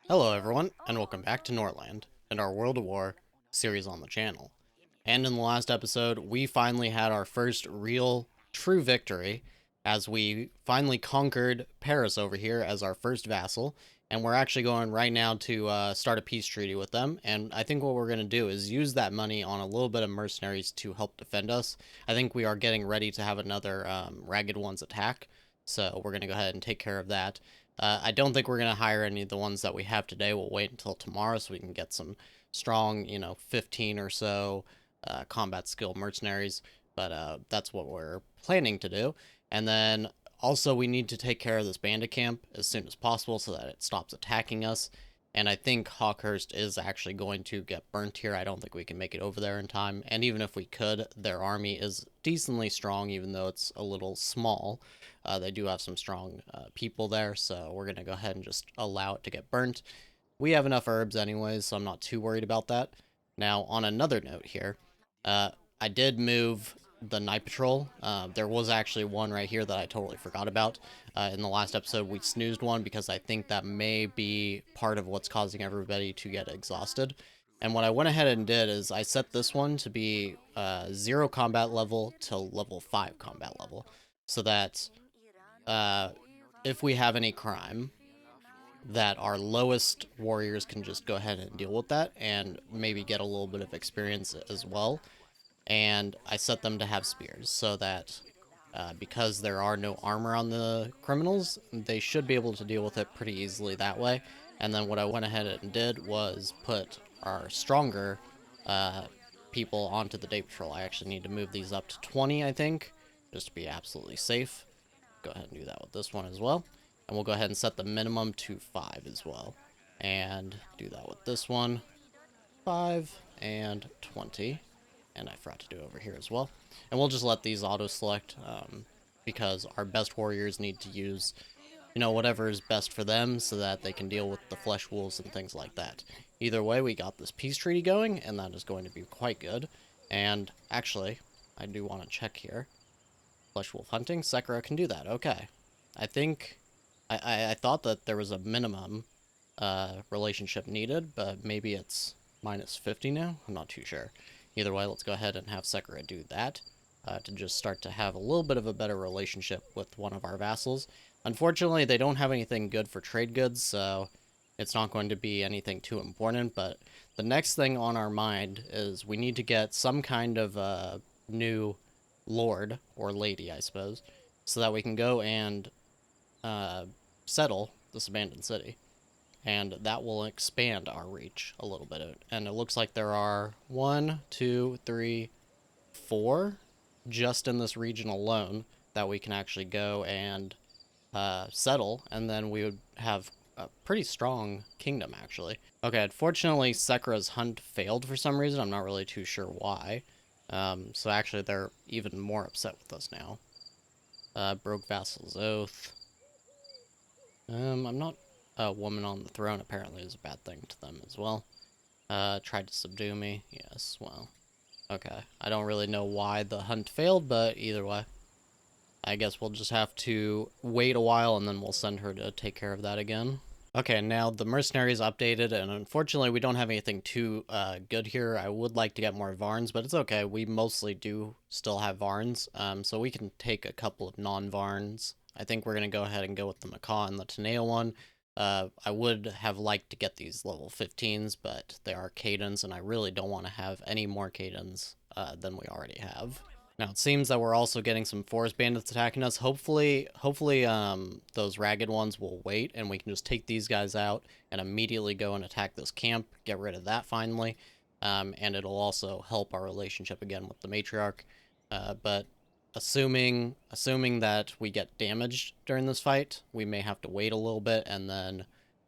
Hello everyone, and welcome back to Norland, and our World of War series on the channel. And in the last episode, we finally had our first real, true victory, as we finally conquered Paris over here as our first vassal, and we're actually going right now to start a peace treaty with them, and I think what we're going to do is use that money on a little bit of mercenaries to help defend us. I think we are getting ready to have another Ragged Ones attack, so we're going to go ahead and take care of that. I don't think we're going to hire any of the ones that we have today. We'll wait until tomorrow so we can get some strong, 15 or so combat skill mercenaries. But that's what we're planning to do. And then also we need to take care of this bandit camp as soon as possible so that it stops attacking us. And I think Hawkhurst is actually going to get burnt here. I don't think we can make it over there in time. And even if we could, their army is decently strong, even though it's a little small. They do have some strong people there, so we're going to go ahead and just allow it to get burnt. We have enough herbs anyways, so I'm not too worried about that. Now, on another note here, I did move the night patrol. There was actually one right here that I totally forgot about. In the last episode, we snoozed one because I think that may be part of what's causing everybody to get exhausted. And what I went ahead and did is I set this one to be 0 combat level to level 5 combat level, so that if we have any crime, that our lowest warriors can just go ahead and deal with that and maybe get a little bit of experience as well. And I set them to have spears so that because there are no armor on the criminals, they should be able to deal with it pretty easily that way. And then what I went ahead and did was put our stronger people onto the day patrol. I actually need to move these up to 20, I think, just to be absolutely safe. Go ahead and do that with this one as well. And we'll go ahead and set the minimum to 5 as well. And do that with this one. 5 and 20. And I forgot to do it over here as well. And we'll just let these auto-select because our best warriors need to use, whatever is best for them so that they can deal with the flesh wolves and things like that. Either way, we got this peace treaty going, and that is going to be quite good. And actually, I do want to check here. Flesh wolf hunting, Sekira can do that. Okay. I think I thought that there was a minimum relationship needed, but maybe it's minus 50 now? I'm not too sure. Either way, let's go ahead and have Sekira do that to just start to have a little bit of a better relationship with one of our vassals. Unfortunately, they don't have anything good for trade goods, so it's not going to be anything too important, but the next thing on our mind is we need to get some kind of new lord or lady, I suppose, so that we can go and settle this abandoned city. And that will expand our reach a little bit. And it looks like there are 1, 2, 3, 4 just in this region alone that we can actually go and settle, and then we would have a pretty strong kingdom, actually. Okay, unfortunately, Sekira's hunt failed for some reason. I'm not really too sure why. So actually, they're even more upset with us now. Broke Vassal's Oath. I'm not... A woman on the throne apparently is a bad thing to them as well. Tried to subdue me. Yes, well. Okay. I don't really know why the hunt failed, but either way. I guess we'll just have to wait a while and then we'll send her to take care of that again. Okay, now the mercenaries updated, and unfortunately we don't have anything too good here. I would like to get more Varns, but it's okay. We mostly do still have Varns, so we can take a couple of non-Varns. I think we're going to go ahead and go with the Macaw and the Teneo one. I would have liked to get these level 15s, but they are Cadens, and I really don't want to have any more Cadens than we already have. Now, it seems that we're also getting some forest bandits attacking us. Hopefully, those ragged ones will wait, and we can just take these guys out and immediately go and attack this camp, get rid of that finally, and it'll also help our relationship again with the matriarch. But assuming that we get damaged during this fight, we may have to wait a little bit, and then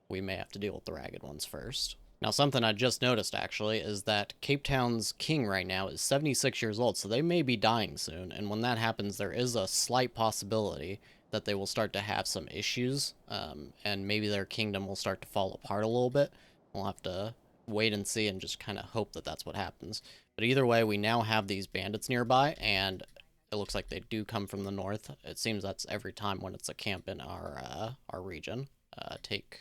we may have to deal with the ragged ones first. Now, something I just noticed, actually, is that Cape Town's king right now is 76 years old, so they may be dying soon, and when that happens, there is a slight possibility that they will start to have some issues, and maybe their kingdom will start to fall apart a little bit. We'll have to wait and see and just kind of hope that that's what happens. But either way, we now have these bandits nearby, and it looks like they do come from the north. It seems that's every time when it's a camp in our region. Take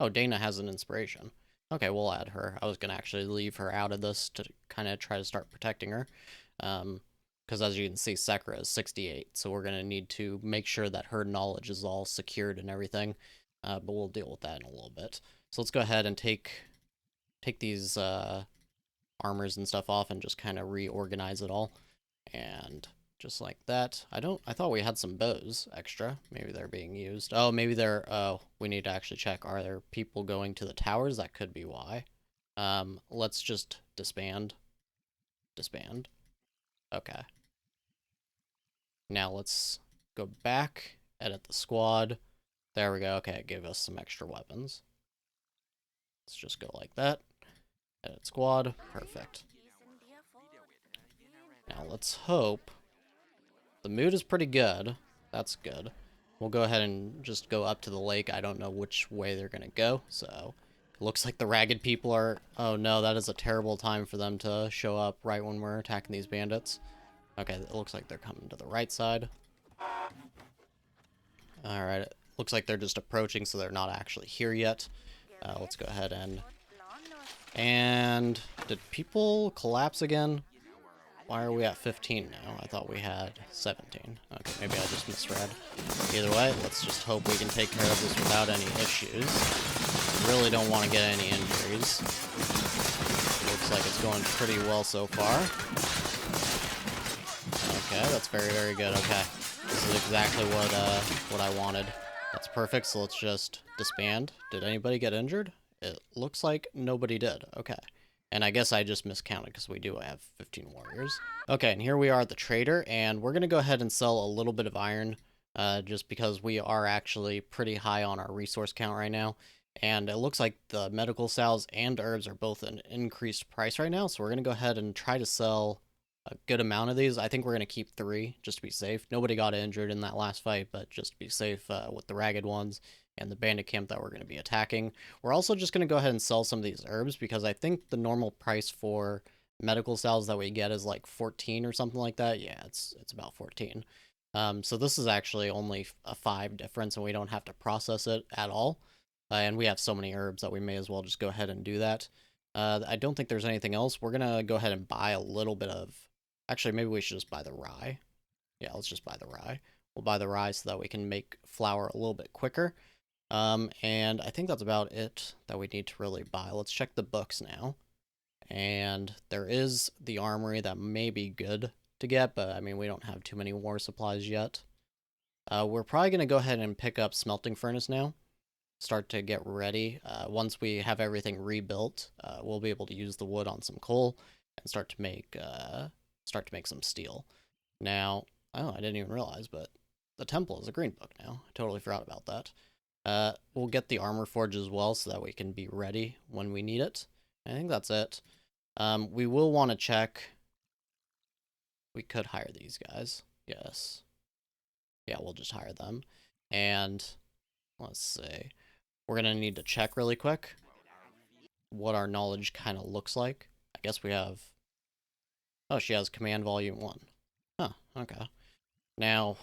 Oh, Dana has an inspiration. Okay, we'll add her. I was gonna actually leave her out of this to kind of try to start protecting her. Because as you can see, Sekra is 68, so we're gonna need to make sure that her knowledge is all secured and everything. But we'll deal with that in a little bit. So let's go ahead and take these armors and stuff off and just kind of reorganize it all. And just like that. I thought we had some bows extra. Maybe they're being used. Oh, maybe they're, oh, we need to actually check. Are there people going to the towers? That could be why. Let's just disband. Disband. Okay. Now let's go back, edit the squad. There we go. Okay, it gave us some extra weapons. Let's just go like that. Edit squad. Perfect. Now let's hope. The mood is pretty good. That's good. We'll go ahead and just go up to the lake. I don't know which way they're going to go, so it looks like the ragged people are... Oh no, that is a terrible time for them to show up right when we're attacking these bandits. Okay, it looks like they're coming to the right side. Alright, it looks like they're just approaching, so they're not actually here yet. Let's go ahead and... And... Did people collapse again? Why are we at 15 now? I thought we had 17. Okay, maybe I just misread. Either way, let's just hope we can take care of this without any issues. Really don't want to get any injuries. Looks like it's going pretty well so far. Okay, that's very, very good. Okay, this is exactly what I wanted. That's perfect, so let's just disband. Did anybody get injured? It looks like nobody did. Okay. And I guess I just miscounted because we do have 15 warriors. Okay, and here we are at the trader, and we're going to go ahead and sell a little bit of iron, just because we are actually pretty high on our resource count right now. And it looks like the medical salves and herbs are both an increased price right now, so we're going to go ahead and try to sell a good amount of these. I think we're going to keep 3, just to be safe. Nobody got injured in that last fight, but just to be safe with the ragged ones and the bandit camp that we're going to be attacking. We're also just going to go ahead and sell some of these herbs because I think the normal price for medical cells that we get is like 14 or something like that. Yeah, it's about 14. So this is actually only a 5 difference and we don't have to process it at all. And we have so many herbs that we may as well just go ahead and do that. I don't think there's anything else. We're going to go ahead and buy a little bit of... Actually, maybe we should just buy the rye. Yeah, let's just buy the rye. We'll buy the rye so that we can make flour a little bit quicker. And I think that's about it that we need to really buy. Let's check the books now. And there is the armory that may be good to get, but I mean, we don't have too many war supplies yet. We're probably going to go ahead and pick up smelting furnace now. Start to get ready. Once we have everything rebuilt, we'll be able to use the wood on some coal and start to make some steel. Now, oh, I didn't even realize, but the temple is a green book now. I totally forgot about that. We'll get the armor forge as well so that we can be ready when we need it. I think that's it. We will want to check. We could hire these guys. Yes. Yeah, we'll just hire them. And let's see. We're going to need to check really quick what our knowledge kind of looks like. I guess we have... Oh, she has command volume 1. Huh, okay. Now,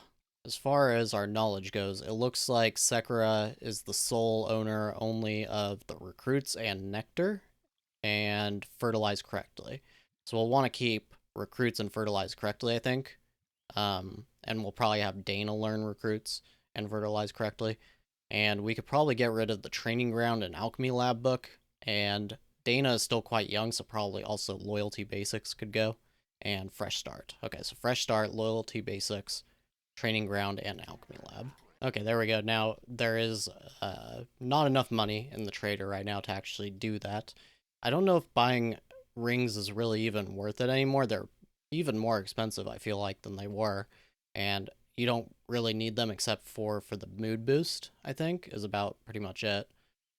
as far as our knowledge goes, it looks like Sekra is the sole owner only of the recruits and nectar and fertilize correctly. So we'll want to keep recruits and fertilize correctly, I think. And we'll probably have Dana learn recruits and fertilize correctly. And we could probably get rid of the training ground and alchemy lab book. And Dana is still quite young, so probably also loyalty basics could go. And fresh start. Okay, so fresh start, loyalty basics, training ground, and alchemy lab. Okay, there we go. Now, there is not enough money in the trader right now to actually do that. I don't know if buying rings is really even worth it anymore. They're even more expensive, I feel like, than they were. And you don't really need them except for the mood boost, I think, is about pretty much it.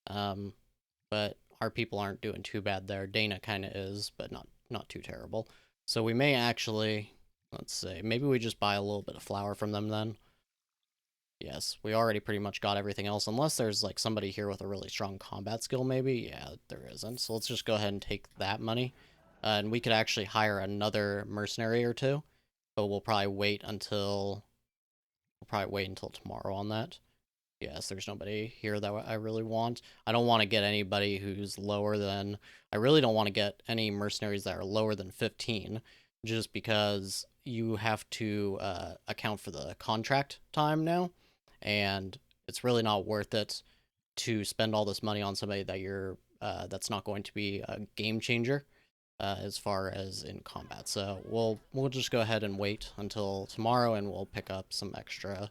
But our people aren't doing too bad there. Dana kind of is, but not too terrible. So we may actually, let's see, maybe we just buy a little bit of flour from them then. Yes, we already pretty much got everything else, unless there's like somebody here with a really strong combat skill maybe. Yeah, there isn't. So let's just go ahead and take that money. And we could actually hire another mercenary or two, but we'll probably wait until tomorrow on that. Yes, there's nobody here that I really want. I don't want to get anybody who's lower than... I really don't want to get any mercenaries that are lower than 15, just because you have to account for the contract time now, and it's really not worth it to spend all this money on somebody that you're that's not going to be a game changer as far as in combat. So we'll just go ahead and wait until tomorrow, and we'll pick up some extra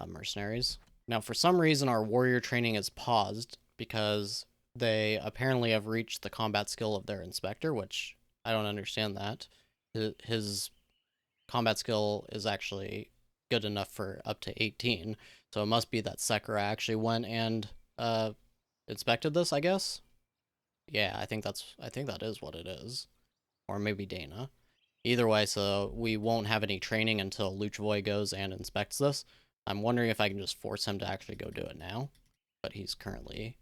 mercenaries. Now, for some reason, our warrior training is paused because they apparently have reached the combat skill of their inspector, which I don't understand that. His combat skill is actually good enough for up to 18, so it must be that Sekira actually went and inspected this, I guess. Yeah, I think that is what it is, or maybe Dana. Either way, so we won't have any training until Luchvoy goes and inspects this. I'm wondering if I can just force him to actually go do it now, but he's currently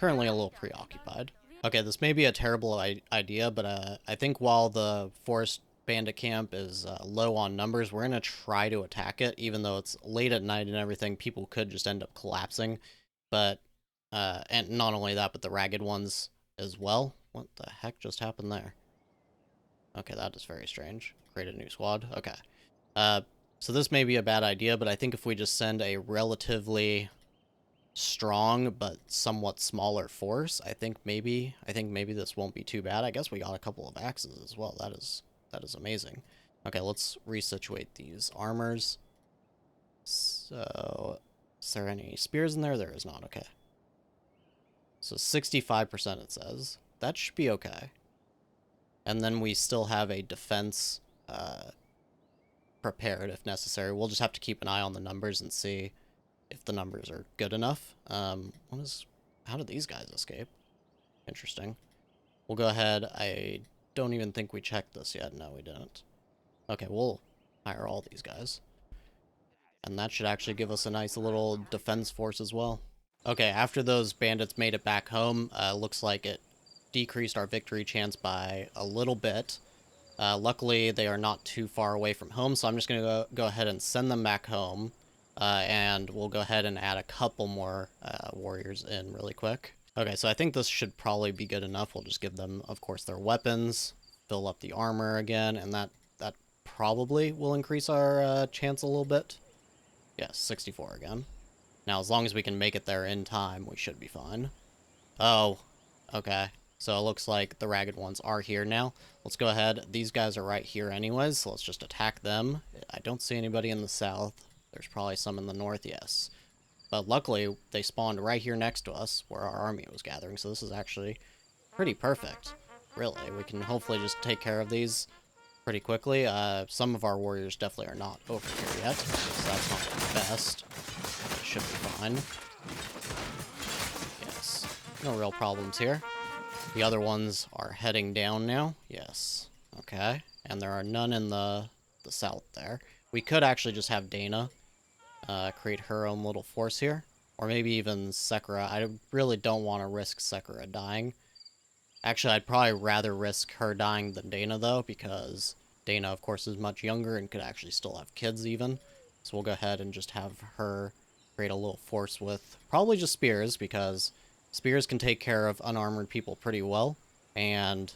a little preoccupied. Okay, this may be a terrible idea, but I think while the forest bandit camp is low on numbers, we're gonna try to attack it, even though it's late at night and everything. People could just end up collapsing, but and not only that, but the ragged ones as well. What the heck just happened there? Okay, that is very strange. Create a new squad. Okay. Uh, so this may be a bad idea, but I think if we just send a relatively strong but somewhat smaller force, I think maybe this won't be too bad. I guess we got a couple of axes as well. That is amazing. Okay, let's resituate these armors. So, is there any spears in there? There is not. Okay. So 65% it says. That should be okay. And then we still have a defense prepared if necessary. We'll just have to keep an eye on the numbers and see if the numbers are good enough. How did these guys escape? Interesting. We'll go ahead. I don't even think we checked this yet. No, we didn't. Okay, we'll hire all these guys. And that should actually give us a nice little defense force as well. Okay, after those bandits made it back home, looks like it decreased our victory chance by a little bit. Luckily, they are not too far away from home, so I'm just going to go ahead and send them back home. And we'll go ahead and add a couple more warriors in really quick. Okay, so I think this should probably be good enough. We'll just give them, of course, their weapons, fill up the armor again, and that probably will increase our chance a little bit. Yes, 64 again. Now, as long as we can make it there in time, we should be fine. Oh, okay. So it looks like the ragged ones are here now. Let's go ahead. These guys are right here anyways, so let's just attack them. I don't see anybody in the south. There's probably some in the north, yes. But luckily, they spawned right here next to us, where our army was gathering, so this is actually pretty perfect. Really, we can hopefully just take care of these pretty quickly. Some of our warriors definitely are not over here yet, so that's not the best. It should be fine. Yes, no real problems here. The other ones are heading down now. Yes. Okay. And there are none in the south there. We could actually just have Dana create her own little force here. Or maybe even Sekira. I really don't want to risk Sekira dying. Actually, I'd probably rather risk her dying than Dana, though, because Dana, of course, is much younger and could actually still have kids, even. So we'll go ahead and just have her create a little force with probably just spears, because spears can take care of unarmored people pretty well, and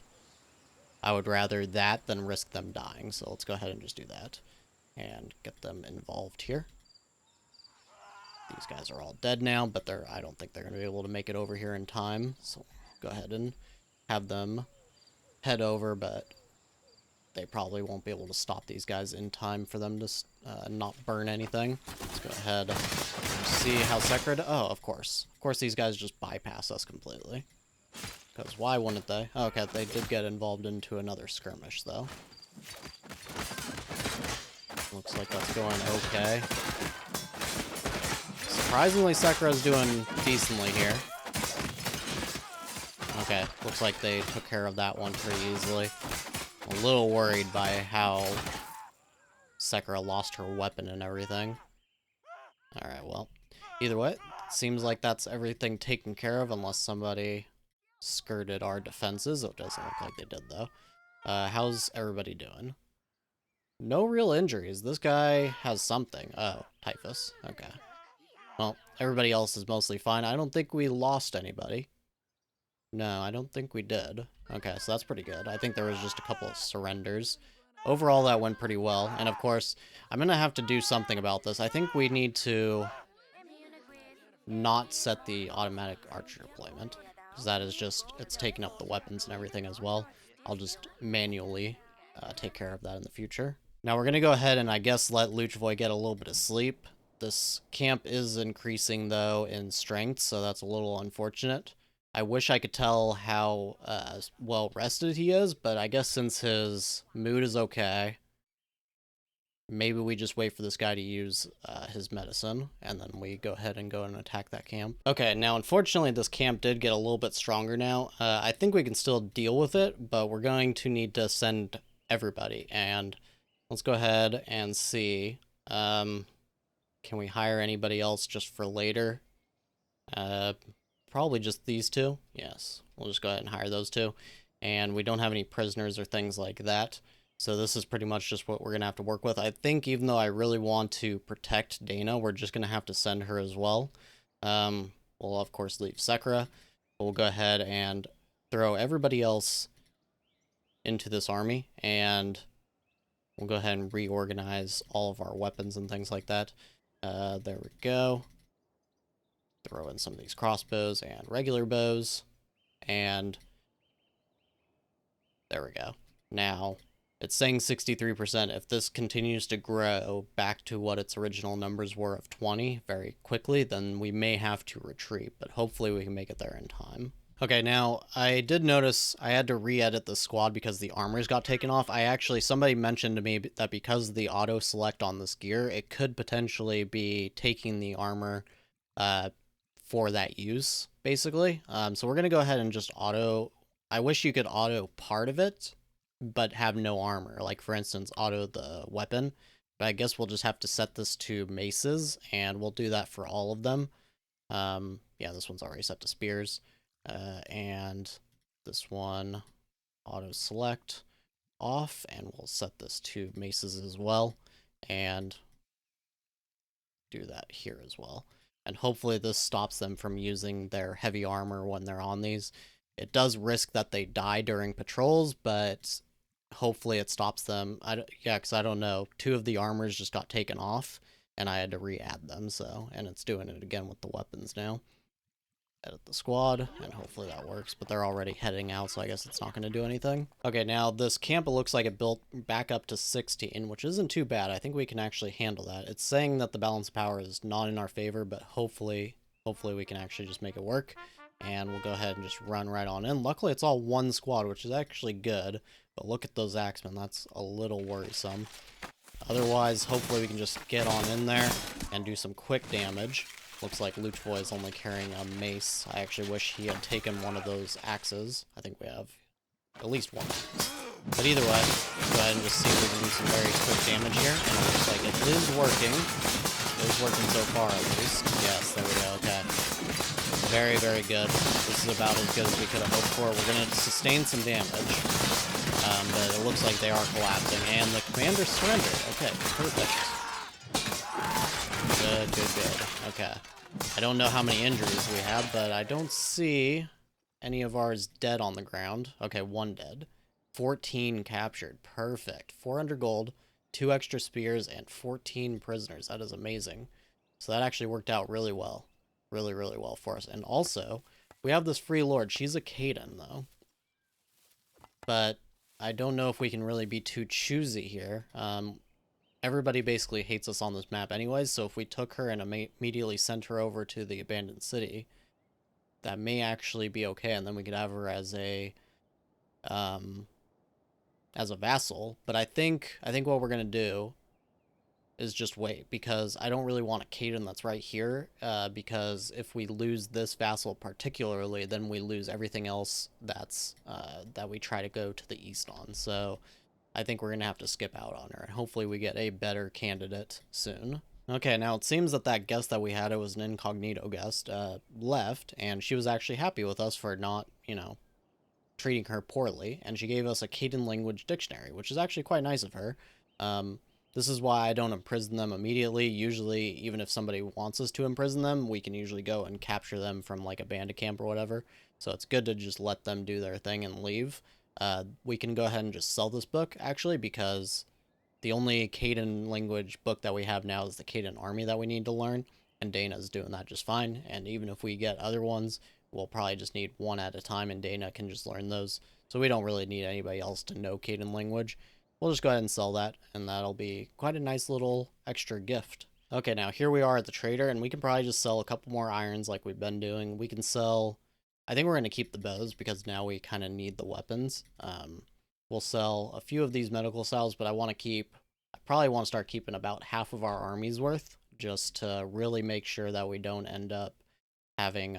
I would rather that than risk them dying. So let's go ahead and just do that and get them involved here. These guys are all dead now, but I don't think they're going to be able to make it over here in time. So go ahead and have them head over, but they probably won't be able to stop these guys in time for them to not burn anything. Let's go ahead and see how Sekira... Oh, of course. Of course, these guys just bypass us completely. Because why wouldn't they? Oh, okay, they did get involved into another skirmish, though. Looks like that's going okay. Surprisingly, Sekira's doing decently here. Okay, looks like they took care of that one pretty easily. I'm a little worried by how Sekira lost her weapon and everything. Alright, well, either way, seems like that's everything taken care of, unless somebody skirted our defenses. It doesn't look like they did, though. How's everybody doing? No real injuries. This guy has something. Oh, typhus. Okay. Well, everybody else is mostly fine. I don't think we lost anybody. No, I don't think we did. Okay, so that's pretty good. I think there was just a couple of surrenders. Overall, that went pretty well. And of course, I'm going to have to do something about this. I think we need to not set the automatic archer deployment, because that is just, it's taking up the weapons and everything as well. I'll just manually take care of that in the future. Now we're going to go ahead and I guess let Luchvoy get a little bit of sleep. This camp is increasing though in strength, so that's a little unfortunate. I wish I could tell how well rested he is, but I guess since his mood is okay, maybe we just wait for this guy to use his medicine, and then we go ahead and go and attack that camp. Okay, now unfortunately this camp did get a little bit stronger now. I think we can still deal with it, but we're going to need to send everybody, and let's go ahead and see. Can we hire anybody else just for later? Probably just these two. Yes, we'll just go ahead and hire those two. And we don't have any prisoners or things like that. So this is pretty much just what we're going to have to work with. I think even though I really want to protect Dana, we're just going to have to send her as well. We'll of course leave Sekra. We'll go ahead and throw everybody else into this army. And we'll go ahead and reorganize all of our weapons and things like that. There we go. Throw in some of these crossbows and regular bows. And there we go. Now, it's saying 63%. If this continues to grow back to what its original numbers were of 20 very quickly, then we may have to retreat, but hopefully we can make it there in time. Okay, now, I did notice I had to re-edit the squad because the armors got taken off. Somebody mentioned to me that because of the auto-select on this gear, it could potentially be taking the armor for that use, basically. So we're going to go ahead and just auto... I wish you could auto part of it, but have no armor. Like, for instance, auto the weapon. But I guess we'll just have to set this to maces, and we'll do that for all of them. Yeah, this one's already set to spears. And this one, auto-select off, and we'll set this to maces as well. And do that here as well. And hopefully this stops them from using their heavy armor when they're on these. It does risk that they die during patrols, but hopefully it stops them. Yeah, because I don't know. 2 of the armors just got taken off, and I had to re-add them, so... And it's doing it again with the weapons now. Edit the squad, and hopefully that works, but they're already heading out, so I guess it's not going to do anything. Okay, now this camp, it looks like it built back up to 16, which isn't too bad. I think we can actually handle that. It's saying that the balance of power is not in our favor, but hopefully we can actually just make it work, and we'll go ahead and just run right on in. Luckily, it's all one squad, which is actually good, but look at those axemen. That's a little worrisome. Otherwise, hopefully we can just get on in there and do some quick damage. Looks like Luchvoy is only carrying a mace. I actually wish he had taken one of those axes. I think we have at least one. But either way, let's go ahead and just see if we can do some very quick damage here. And it looks like it is working. It is working so far, at least. Yes, there we go. Okay. Very, very good. This is about as good as we could have hoped for. We're going to sustain some damage. But it looks like they are collapsing. And the commander surrendered. Okay, perfect. Good, good, good. Okay. I don't know how many injuries we have, but I don't see any of ours dead on the ground. Okay, 1 dead. 14 captured. Perfect. 400 gold, 2 extra spears, and 14 prisoners. That is amazing. So that actually worked out really well. Really, really well for us. And also, we have this free lord. She's a Kaden, though. But I don't know if we can really be too choosy here. Everybody basically hates us on this map anyways, so if we took her and immediately sent her over to the abandoned city, that may actually be okay, and then we could have her as a vassal. But I think what we're gonna do is just wait, because I don't really want a Kaden that's right here, because if we lose this vassal particularly, then we lose everything else that's that we try to go to the east on. So I think we're going to have to skip out on her. Hopefully we get a better candidate soon. Okay, now it seems that guest that we had, it was an incognito guest, left, and she was actually happy with us for not, you know, treating her poorly, and she gave us a Kaden language dictionary, which is actually quite nice of her. This is why I don't imprison them immediately. Usually, even if somebody wants us to imprison them, we can usually go and capture them from like a bandit camp or whatever. So it's good to just let them do their thing and leave. We can go ahead and just sell this book, actually, because the only Caden language book that we have now is the Caden Army that we need to learn, and Dana's doing that just fine. And even if we get other ones, we'll probably just need one at a time, and Dana can just learn those. So we don't really need anybody else to know Caden language. We'll just go ahead and sell that, and that'll be quite a nice little extra gift. Okay, now here we are at the trader, and we can probably just sell a couple more irons like we've been doing. We can sell... I think we're going to keep the bows because now we kind of need the weapons. We'll sell a few of these medical cells, but I probably want to start keeping about half of our army's worth, just to really make sure that we don't end up having,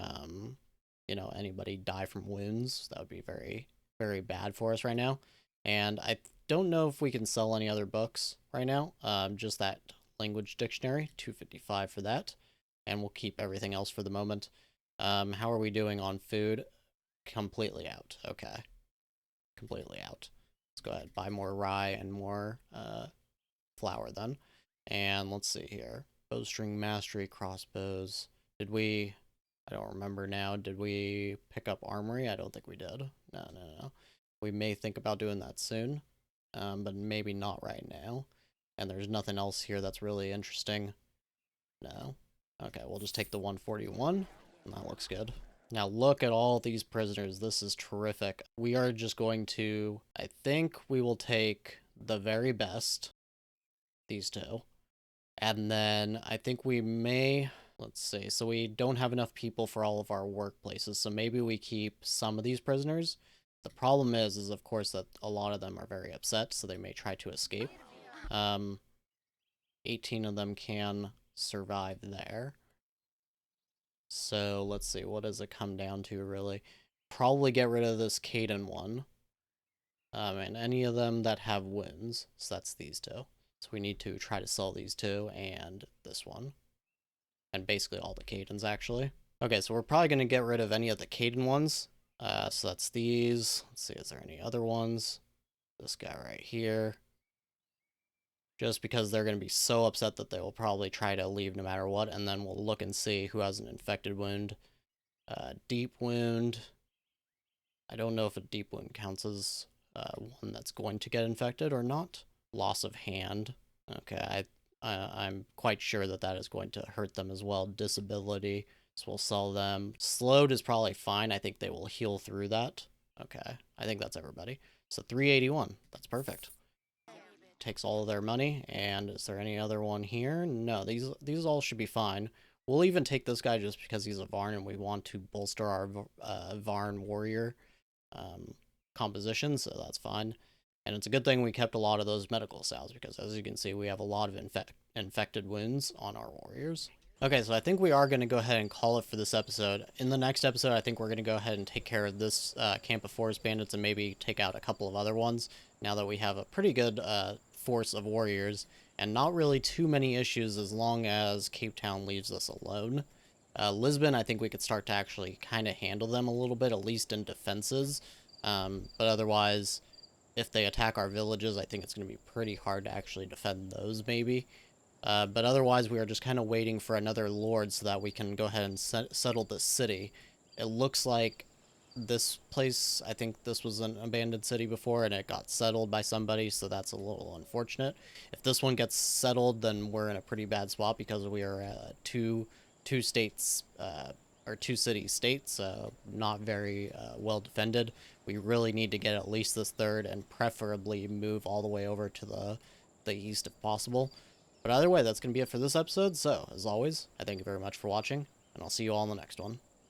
anybody die from wounds. That would be very, very bad for us right now. And I don't know if we can sell any other books right now. Just that language dictionary, 255 for that. And we'll keep everything else for the moment. How are we doing on food? Completely out. Okay. Completely out. Let's go ahead, buy more rye and more flour then. And let's see here. Bowstring mastery, crossbows. I don't remember now. Did we pick up armory? I don't think we did. No. We may think about doing that soon, but maybe not right now. And there's nothing else here that's really interesting. No. Okay, we'll just take the 141, and that looks good. Now look at all these prisoners. This is terrific. We are just going to, I think we will take the very best, these two. And then I think we may, let's see, so we don't have enough people for all of our workplaces, so maybe we keep some of these prisoners. The problem is of course that a lot of them are very upset, so they may try to escape. 18 of them can survive there. So let's see, what does it come down to really? Probably get rid of this Caden one. And any of them that have wounds. So that's these two. So we need to try to sell these two and this one. And basically all the Cadens actually. Okay, so we're probably going to get rid of any of the Caden ones. So that's these. Let's see, is there any other ones? This guy right here. Just because they're going to be so upset that they will probably try to leave no matter what, and then we'll look and see who has an infected wound. Deep wound. I don't know if a deep wound counts as one that's going to get infected or not. Loss of hand. Okay, I'm quite sure that that is going to hurt them as well. Disability. So we'll sell them. Slowed is probably fine. I think they will heal through that. Okay, I think that's everybody. So 381. That's perfect. Takes all of their money. And is there any other one here? No, these all should be fine. We'll even take this guy just because he's a Varn and we want to bolster our Varn warrior composition, so that's fine. And it's a good thing we kept a lot of those medical cells because as you can see, we have a lot of infected wounds on our warriors. Okay, so I think we are going to go ahead and call it for this episode. In the next episode, I think we're going to go ahead and take care of this camp of forest bandits and maybe take out a couple of other ones now that we have a pretty good force of warriors and not really too many issues as long as Cape Town leaves us alone. Lisbon, I think we could start to actually kind of handle them a little bit, at least in defenses. But otherwise, if they attack our villages, I think it's going to be pretty hard to actually defend those, maybe. But otherwise, we are just kind of waiting for another lord so that we can go ahead and settle this city. It looks like this place, I think this was an abandoned city before, and it got settled by somebody, so that's a little unfortunate. If this one gets settled, then we're in a pretty bad spot because we are two states, or two city states, not very well defended. We really need to get at least this third, and preferably move all the way over to the east if possible. But either way, that's going to be it for this episode, so as always, I thank you very much for watching, and I'll see you all in the next one.